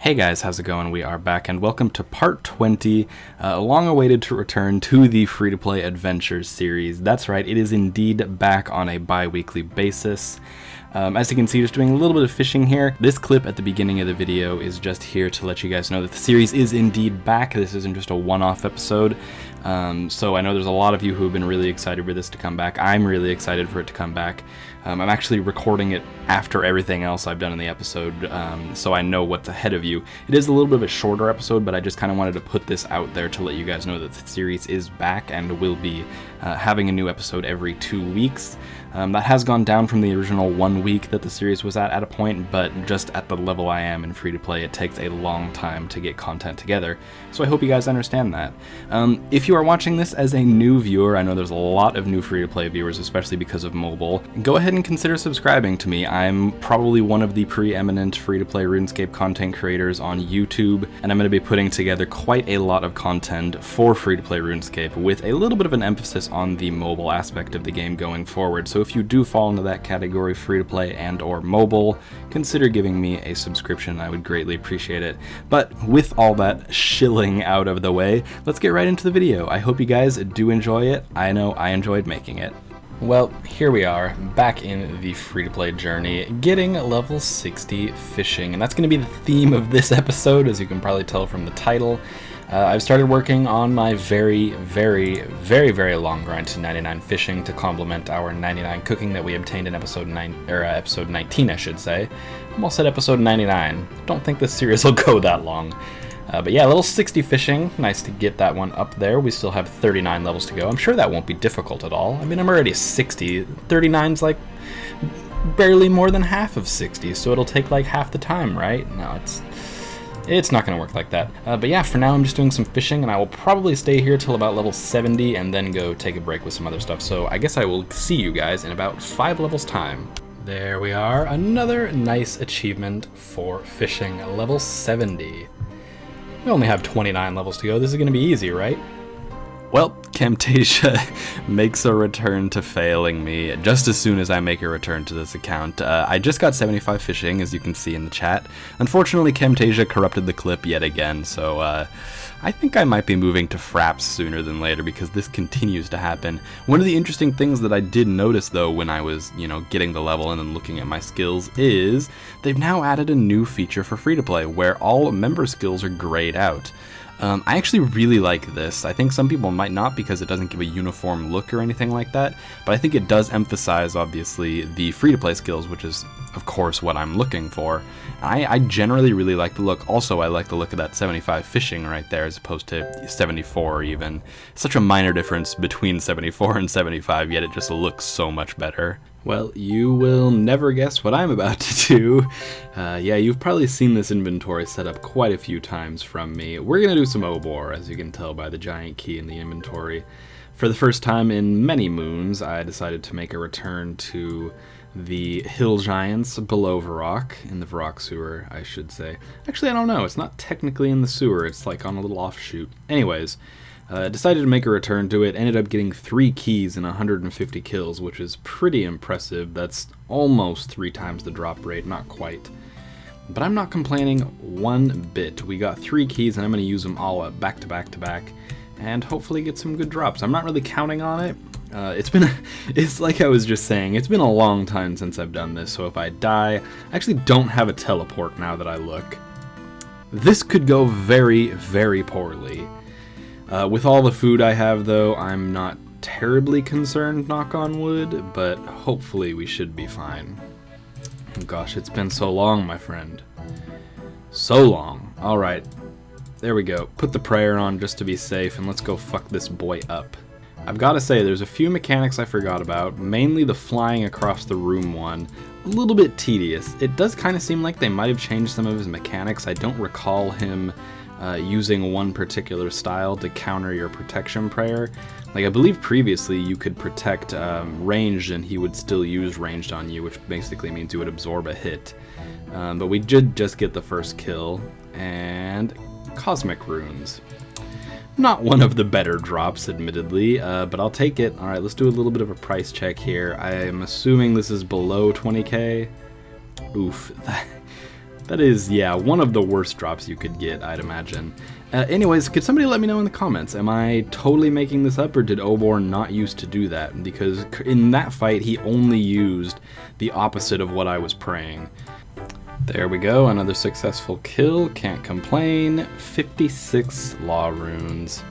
Hey guys, how's it going? We are back and welcome to part 20, long awaited to return to the free-to-play adventures series. That's right, it is indeed back on a bi-weekly basis. As you can see, just doing a little bit of fishing here. This clip at the beginning of the video is just here to let you guys know that the series is indeed back. This isn't just a one-off episode. So I know there's a lot of you who have been really excited for this to come back. I'm really excited for it to come back. I'm actually recording it after everything else I've done in the episode, so I know what's ahead of you. It is a little bit of a shorter episode, but I just kind of wanted to put this out there to let you guys know that the series is back and will be having a new episode every 2 weeks. That has gone down from the original 1 week that the series was at a point, but just at the level I am in free-to-play, it takes a long time to get content together, so I hope you guys understand that. If you are watching this as a new viewer, I know there's a lot of new free-to-play viewers, especially because of mobile, go ahead and consider subscribing to me. I'm probably one of the preeminent free-to-play RuneScape content creators on YouTube, and I'm going to be putting together quite a lot of content for free-to-play RuneScape with a little bit of an emphasis on the mobile aspect of the game going forward. So if you do fall into that category, free-to-play and or mobile, consider giving me a subscription. I would greatly appreciate it. But with all that shilling out of the way, let's get right into the video. I hope you guys do enjoy it. I know I enjoyed making it. Well, here we are, back in the free-to-play journey, getting level 60 fishing, and that's going to be the theme of this episode, as you can probably tell from the title. I've started working on my very long grind to 99 fishing to complement our 99 cooking that we obtained in episode 19, I should say. Almost at episode 99. Don't think this series will go that long. But yeah, level 60 fishing, nice to get that one up there. We still have 39 levels to go. I'm sure that won't be difficult at all. I mean, I'm already 60. 39's like barely more than half of 60, so it'll take like half the time, right? No, it's not going to work like that. But yeah, for now I'm just doing some fishing, and I will probably stay here till about level 70 and then go take a break with some other stuff. So I guess I will see you guys in about 5 levels time. There we are, another nice achievement for fishing, level 70. We only have 29 levels to go. This is going to be easy, right? Well, Camtasia makes a return to failing me just as soon as I make a return to this account. I just got 75 fishing, as you can see in the chat. Unfortunately, Camtasia corrupted the clip yet again, so I think I might be moving to fraps sooner than later because this continues to happen. One of the interesting things that I did notice, though, when I was, getting the level and then looking at my skills is they've now added a new feature for free-to-play where all member skills are grayed out. I actually really like this. I think some people might not because it doesn't give a uniform look or anything like that, but I think it does emphasize, obviously, the free-to-play skills, which is, of course, what I'm looking for. I generally really like the look. Also, I like the look of that 75 fishing right there as opposed to 74 even. Such a minor difference between 74 and 75, yet it just looks so much better. Well, you will never guess what I'm about to do. Yeah, you've probably seen this inventory set up quite a few times from me. We're going to do some Obor, as you can tell by the giant key in the inventory. For the first time in many moons, I decided to make a return to the hill giants below Varrock, in the Varrock sewer, I should say. Actually, I don't know. It's not technically in the sewer. It's like on a little offshoot. Anyways, decided to make a return to it, ended up getting 3 keys and 150 kills, which is pretty impressive. That's almost 3 times the drop rate, not quite. But I'm not complaining one bit. We got 3 keys and I'm going to use them all up back to back to back and hopefully get some good drops. I'm not really counting on it. It's like I was just saying, it's been a long time since I've done this, so if I die, I actually don't have a teleport now that I look. This could go very poorly. With all the food I have, though, I'm not terribly concerned, knock on wood, but hopefully we should be fine. Oh gosh, it's been so long, my friend. So long. Alright, there we go. Put the prayer on just to be safe, and let's go fuck this boy up. I've got to say, there's a few mechanics I forgot about, mainly the flying across the room one. A little bit tedious. It does kind of seem like they might have changed some of his mechanics. I don't recall him using one particular style to counter your protection prayer. Like, I believe previously you could protect ranged and he would still use ranged on you, which basically means you would absorb a hit. But we did just get the first kill, and cosmic runes. Not one of the better drops, admittedly, but I'll take it. Alright, let's do a little bit of a price check here. I am assuming this is below 20k. Oof. That is, yeah, one of the worst drops you could get, I'd imagine. Anyways, could somebody let me know in the comments, am I totally making this up, or did Obor not used to do that? Because in that fight, he only used the opposite of what I was praying. There we go, another successful kill, can't complain. 56 law runes.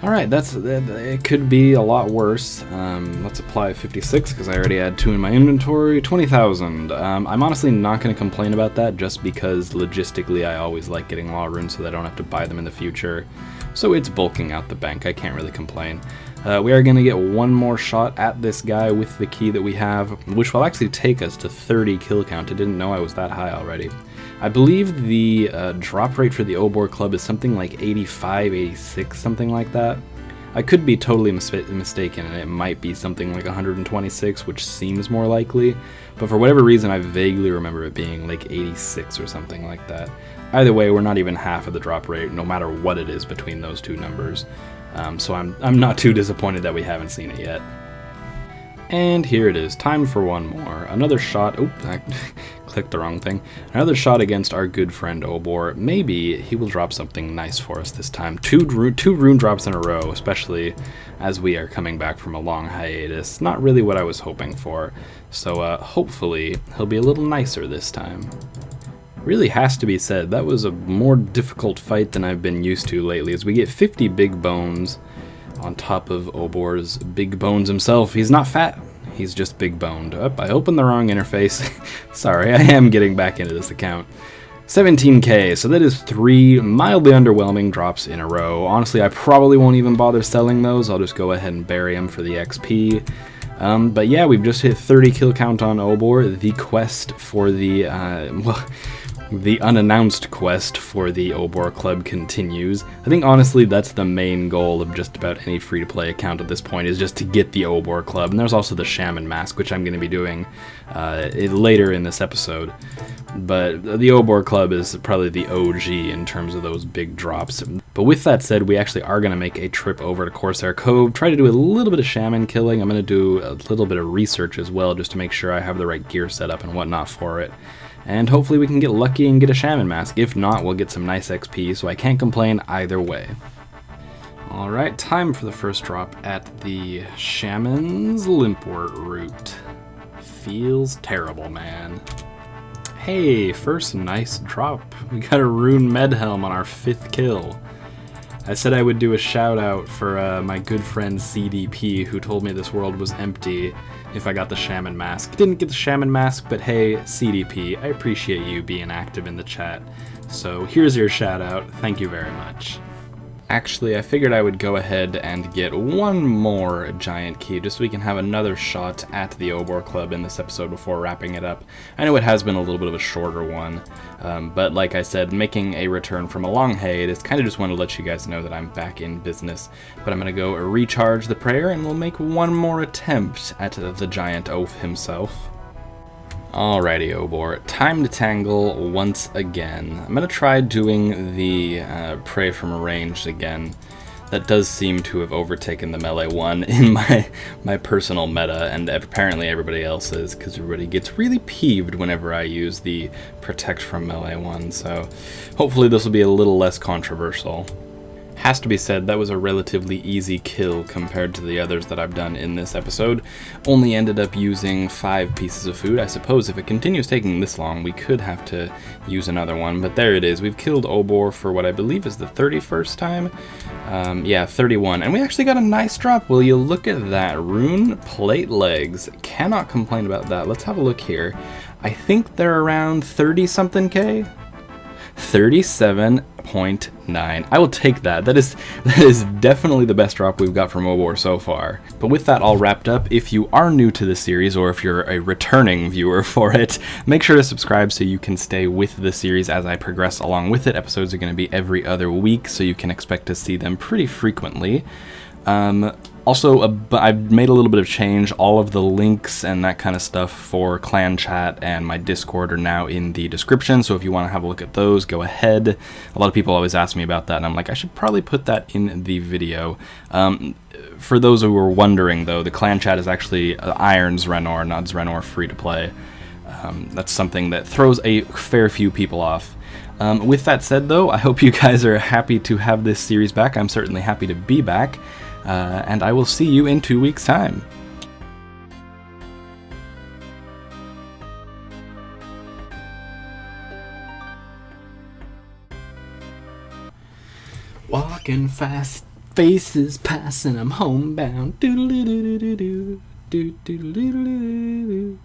Alright, it could be a lot worse. Let's apply 56 because I already had 2 in my inventory. 20,000. I'm honestly not going to complain about that just because logistically I always like getting law runes so that I don't have to buy them in the future. So it's bulking out the bank, I can't really complain. We are going to get one more shot at this guy with the key that we have, which will actually take us to 30 kill count. I didn't know I was that high already. I believe the drop rate for the Obor Club is something like 85, 86, something like that. I could be totally mistaken, and it might be something like 126, which seems more likely, but for whatever reason I vaguely remember it being like 86 or something like that. Either way, we're not even half of the drop rate, no matter what it is between those two numbers. So I'm not too disappointed that we haven't seen it yet. And here it is, time for one more. Another shot, oops, I clicked the wrong thing. Another shot against our good friend Obor. Maybe he will drop something nice for us this time. Two rune drops in a row, especially as we are coming back from a long hiatus. Not really what I was hoping for. So hopefully he'll be a little nicer this time. Really has to be said, that was a more difficult fight than I've been used to lately, as we get 50 big bones on top of Obor's big bones himself. He's not fat, he's just big boned. Oh, I opened the wrong interface. Sorry, I am getting back into this account. 17k, so that is 3 mildly underwhelming drops in a row. Honestly, I probably won't even bother selling those. I'll just go ahead and bury them for the XP. But yeah, we've just hit 30 kill count on Obor. The quest for the, the unannounced quest for the Obor Club continues. I think honestly that's the main goal of just about any free-to-play account at this point, is just to get the Obor Club. And there's also the Shaman Mask, which I'm going to be doing later in this episode. But the Obor Club is probably the OG in terms of those big drops. But with that said, we actually are going to make a trip over to Corsair Cove, try to do a little bit of shaman killing. I'm going to do a little bit of research as well, just to make sure I have the right gear set up and whatnot for it. And hopefully we can get lucky and get a Shaman Mask. If not, we'll get some nice XP, so I can't complain either way. Alright, time for the first drop at the Shaman's Limpwort route. Feels terrible, man. Hey, first nice drop. We got a Rune Medhelm on our 5th kill. I said I would do a shout out for my good friend CDP, who told me this world was empty if I got the Shaman Mask. Didn't get the Shaman Mask, but hey, CDP, I appreciate you being active in the chat. So here's your shout out. Thank you very much. Actually, I figured I would go ahead and get one more giant key just so we can have another shot at the Obor Club in this episode before wrapping it up. I know it has been a little bit of a shorter one, but like I said, making a return from a long hiatus, kind of just want to let you guys know that I'm back in business. But I'm going to go recharge the prayer and we'll make one more attempt at the giant oaf himself. Alrighty, Obor, time to tangle once again. I'm going to try doing the Prey from Ranged again. That does seem to have overtaken the melee one in my personal meta, and apparently everybody else's, because everybody gets really peeved whenever I use the Protect from melee one, so hopefully this will be a little less controversial. Has to be said, that was a relatively easy kill compared to the others that I've done in this episode. Only ended up using 5 pieces of food. I suppose if it continues taking this long, we could have to use another one, but there it is. We've killed Obor for what I believe is the 31st time. Yeah, 31. And we actually got a nice drop. Will you look at that? Rune plate legs. Cannot complain about that. Let's have a look here. I think they're around 30-something K? 37.9. I will take that. That is definitely the best drop we've got from Obor so far. But with that all wrapped up, if you are new to this series or if you're a returning viewer for it, make sure to subscribe so you can stay with the series as I progress along with it. Episodes are going to be every other week, so you can expect to see them pretty frequently. Also, I've made a little bit of change. All of the links and that kind of stuff for clan chat and my Discord are now in the description, so if you want to have a look at those, go ahead. A lot of people always ask me about that, and I'm like, I should probably put that in the video. For those who were wondering, though, the clan chat is actually Iron Xrenor, not Xrenor free-to-play. That's something that throws a fair few people off. With that said, though, I hope you guys are happy to have this series back. I'm certainly happy to be back, and I will see you in 2 weeks' time. Walking fast, faces passing, I'm homebound. Doodle-doo-doo-doo-doo, doo-doo-doo-doo-doo.